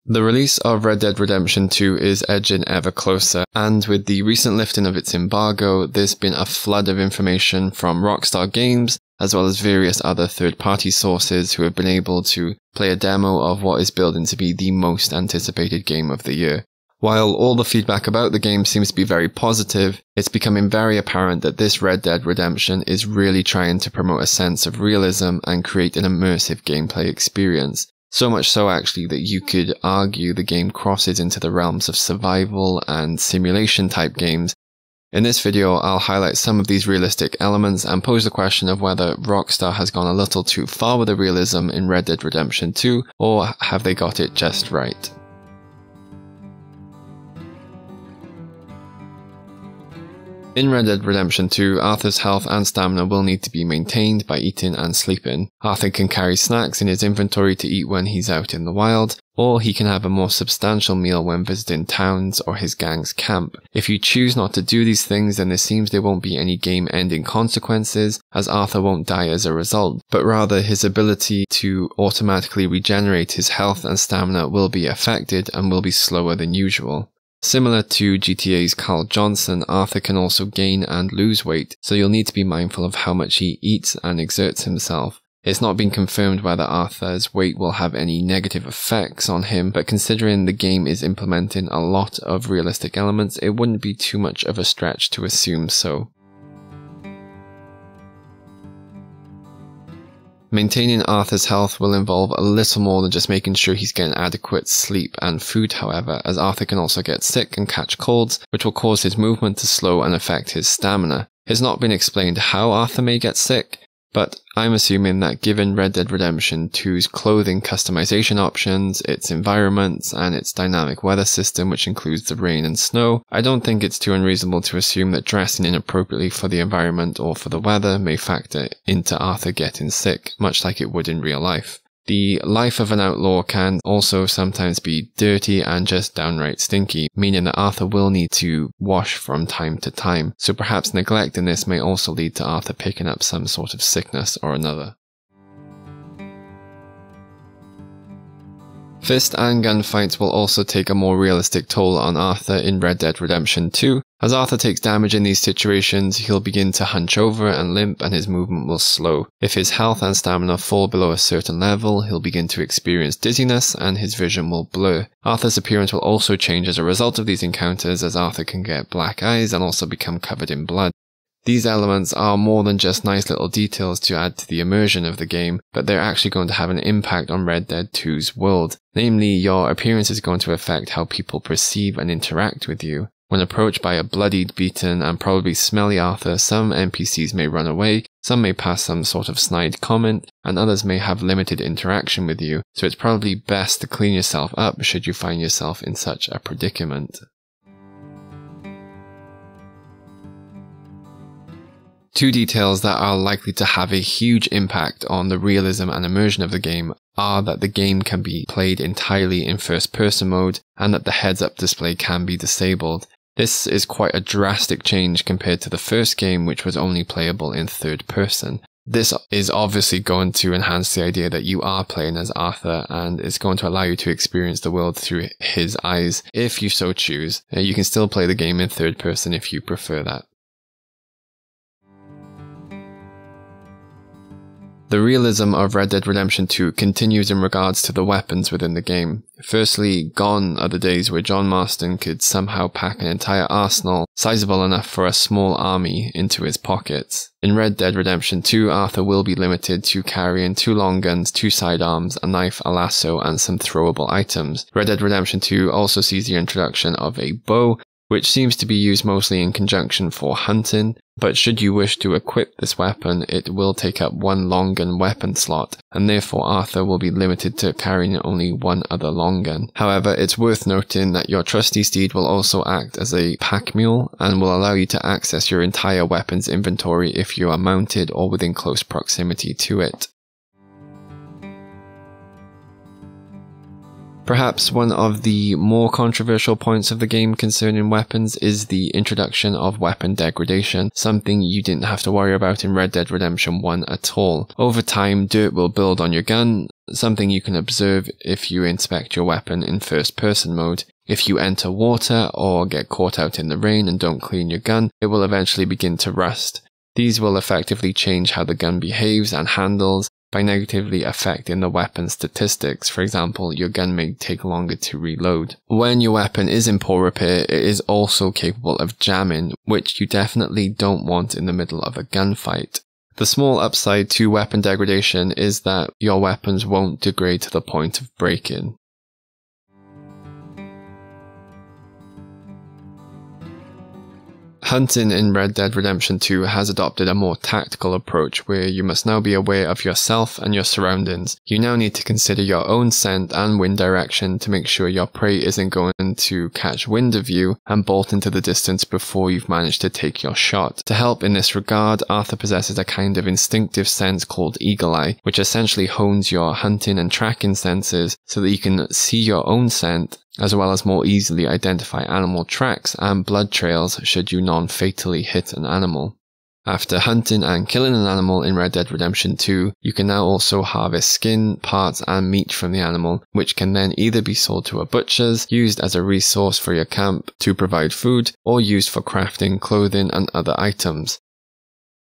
The release of Red Dead Redemption 2 is edging ever closer, and with the recent lifting of its embargo, there's been a flood of information from Rockstar Games, as well as various other third-party sources who have been able to play a demo of what is building to be the most anticipated game of the year. While all the feedback about the game seems to be very positive, it's becoming very apparent that this Red Dead Redemption is really trying to promote a sense of realism and create an immersive gameplay experience. So much so actually that you could argue the game crosses into the realms of survival and simulation type games. In this video, I'll highlight some of these realistic elements and pose the question of whether Rockstar has gone a little too far with the realism in Red Dead Redemption 2, or have they got it just right? In Red Dead Redemption 2, Arthur's health and stamina will need to be maintained by eating and sleeping. Arthur can carry snacks in his inventory to eat when he's out in the wild, or he can have a more substantial meal when visiting towns or his gang's camp. If you choose not to do these things, then it seems there won't be any game-ending consequences, as Arthur won't die as a result, but rather his ability to automatically regenerate his health and stamina will be affected and will be slower than usual. Similar to GTA's Carl Johnson, Arthur can also gain and lose weight, so you'll need to be mindful of how much he eats and exerts himself. It's not been confirmed whether Arthur's weight will have any negative effects on him, but considering the game is implementing a lot of realistic elements, it wouldn't be too much of a stretch to assume so. Maintaining Arthur's health will involve a little more than just making sure he's getting adequate sleep and food, however, as Arthur can also get sick and catch colds, which will cause his movement to slow and affect his stamina. It's not been explained how Arthur may get sick, but I'm assuming that given Red Dead Redemption 2's clothing customization options, its environments, and its dynamic weather system, which includes the rain and snow, I don't think it's too unreasonable to assume that dressing inappropriately for the environment or for the weather may factor into Arthur getting sick, much like it would in real life. The life of an outlaw can also sometimes be dirty and just downright stinky, meaning that Arthur will need to wash from time to time, so perhaps neglecting this may also lead to Arthur picking up some sort of sickness or another. Fist and gunfights will also take a more realistic toll on Arthur in Red Dead Redemption 2. As Arthur takes damage in these situations, he'll begin to hunch over and limp and his movement will slow. If his health and stamina fall below a certain level, he'll begin to experience dizziness and his vision will blur. Arthur's appearance will also change as a result of these encounters, as Arthur can get black eyes and also become covered in blood. These elements are more than just nice little details to add to the immersion of the game, but they're actually going to have an impact on Red Dead 2's world. Namely, your appearance is going to affect how people perceive and interact with you. When approached by a bloodied, beaten, and probably smelly Arthur, some NPCs may run away, some may pass some sort of snide comment, and others may have limited interaction with you, so it's probably best to clean yourself up should you find yourself in such a predicament. Two details that are likely to have a huge impact on the realism and immersion of the game are that the game can be played entirely in first-person mode and that the heads-up display can be disabled. This is quite a drastic change compared to the first game, which was only playable in third person. This is obviously going to enhance the idea that you are playing as Arthur, and it's going to allow you to experience the world through his eyes if you so choose. You can still play the game in third person if you prefer that. The realism of Red Dead Redemption 2 continues in regards to the weapons within the game. Firstly, gone are the days where John Marston could somehow pack an entire arsenal, sizable enough for a small army, into his pockets. In Red Dead Redemption 2, Arthur will be limited to carrying 2 long guns, 2 sidearms, a knife, a lasso, and some throwable items. Red Dead Redemption 2 also sees the introduction of a bow, which seems to be used mostly in conjunction for hunting, but should you wish to equip this weapon, it will take up 1 long gun weapon slot, and therefore Arthur will be limited to carrying only 1 other long gun. However, it's worth noting that your trusty steed will also act as a pack mule, and will allow you to access your entire weapons inventory if you are mounted or within close proximity to it. Perhaps one of the more controversial points of the game concerning weapons is the introduction of weapon degradation, something you didn't have to worry about in Red Dead Redemption 1 at all. Over time, dirt will build on your gun, something you can observe if you inspect your weapon in first-person mode. If you enter water or get caught out in the rain and don't clean your gun, it will eventually begin to rust. These will effectively change how the gun behaves and handles by negatively affecting the weapon statistics. For example, your gun may take longer to reload. When your weapon is in poor repair, it is also capable of jamming, which you definitely don't want in the middle of a gunfight. The small upside to weapon degradation is that your weapons won't degrade to the point of break-in. Hunting in Red Dead Redemption 2 has adopted a more tactical approach where you must now be aware of yourself and your surroundings. You now need to consider your own scent and wind direction to make sure your prey isn't going to catch wind of you and bolt into the distance before you've managed to take your shot. To help in this regard, Arthur possesses a kind of instinctive sense called Eagle Eye, which essentially hones your hunting and tracking senses so that you can see your own scent, as well as more easily identify animal tracks and blood trails should you non-fatally hit an animal. After hunting and killing an animal in Red Dead Redemption 2, you can now also harvest skin, parts and meat from the animal, which can then either be sold to a butcher's, used as a resource for your camp to provide food, or used for crafting clothing and other items.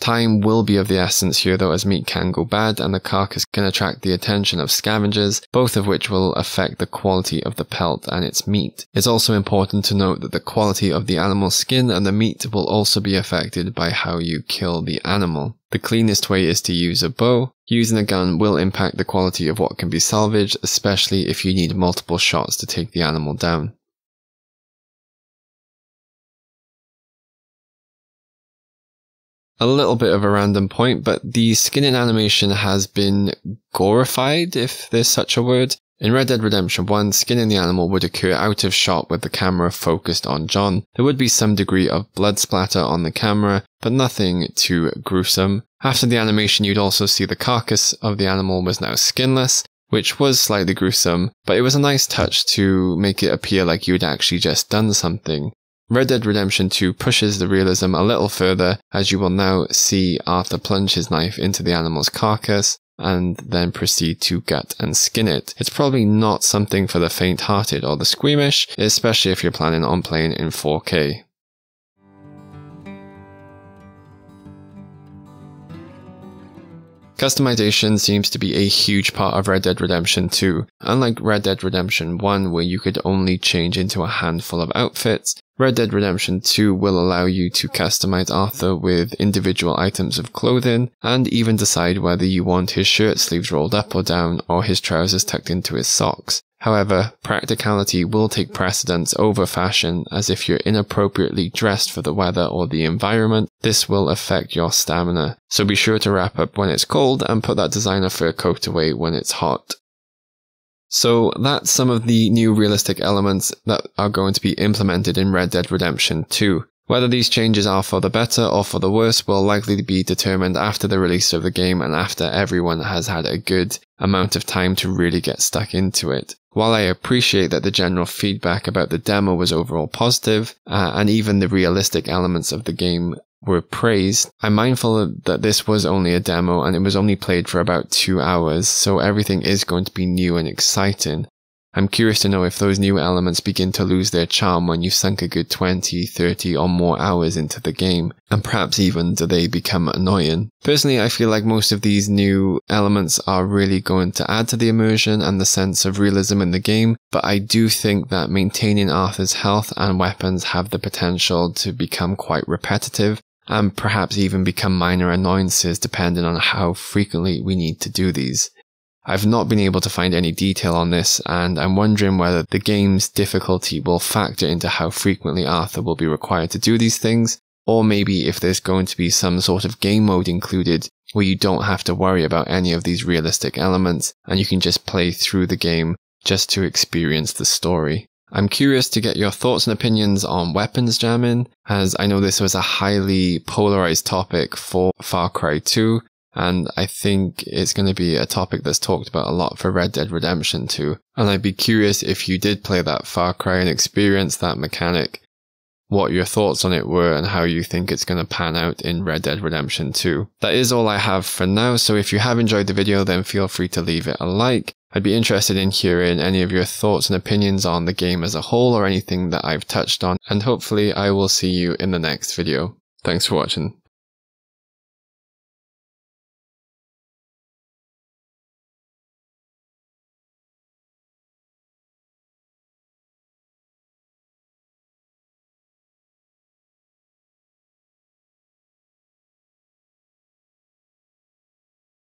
Time will be of the essence here though, as meat can go bad and the carcass can attract the attention of scavengers, both of which will affect the quality of the pelt and its meat. It's also important to note that the quality of the animal's skin and the meat will also be affected by how you kill the animal. The cleanest way is to use a bow. Using a gun will impact the quality of what can be salvaged, especially if you need multiple shots to take the animal down. A little bit of a random point, but the skinning animation has been gorified, if there's such a word. In Red Dead Redemption 1, skinning the animal would occur out of shot with the camera focused on John. There would be some degree of blood splatter on the camera, but nothing too gruesome. After the animation, you'd also see the carcass of the animal was now skinless, which was slightly gruesome, but it was a nice touch to make it appear like you'd actually just done something. Red Dead Redemption 2 pushes the realism a little further, as you will now see Arthur plunge his knife into the animal's carcass and then proceed to gut and skin it. It's probably not something for the faint-hearted or the squeamish, especially if you're planning on playing in 4K. Customization seems to be a huge part of Red Dead Redemption 2. Unlike Red Dead Redemption 1, where you could only change into a handful of outfits, Red Dead Redemption 2 will allow you to customize Arthur with individual items of clothing, and even decide whether you want his shirt sleeves rolled up or down, or his trousers tucked into his socks. However, practicality will take precedence over fashion, as if you're inappropriately dressed for the weather or the environment, this will affect your stamina. So be sure to wrap up when it's cold and put that designer fur coat away when it's hot. So that's some of the new realistic elements that are going to be implemented in Red Dead Redemption 2. Whether these changes are for the better or for the worse will likely be determined after the release of the game and after everyone has had a good amount of time to really get stuck into it. While I appreciate that the general feedback about the demo was overall positive, and even the realistic elements of the game were praised, I'm mindful that this was only a demo and it was only played for about 2 hours, so everything is going to be new and exciting. I'm curious to know if those new elements begin to lose their charm when you've sunk a good 20, 30 or more hours into the game, and perhaps even do they become annoying. Personally, I feel like most of these new elements are really going to add to the immersion and the sense of realism in the game, but I do think that maintaining Arthur's health and weapons have the potential to become quite repetitive, and perhaps even become minor annoyances depending on how frequently we need to do these. I've not been able to find any detail on this, and I'm wondering whether the game's difficulty will factor into how frequently Arthur will be required to do these things, or maybe if there's going to be some sort of game mode included where you don't have to worry about any of these realistic elements, and you can just play through the game just to experience the story. I'm curious to get your thoughts and opinions on weapons jamming, as I know this was a highly polarized topic for Far Cry 2, and I think it's going to be a topic that's talked about a lot for Red Dead Redemption 2. And I'd be curious if you did play that Far Cry and experience that mechanic, what your thoughts on it were and how you think it's going to pan out in Red Dead Redemption 2. That is all I have for now, so if you have enjoyed the video, then feel free to leave it a like. I'd be interested in hearing any of your thoughts and opinions on the game as a whole or anything that I've touched on, and hopefully I will see you in the next video. Thanks for watching.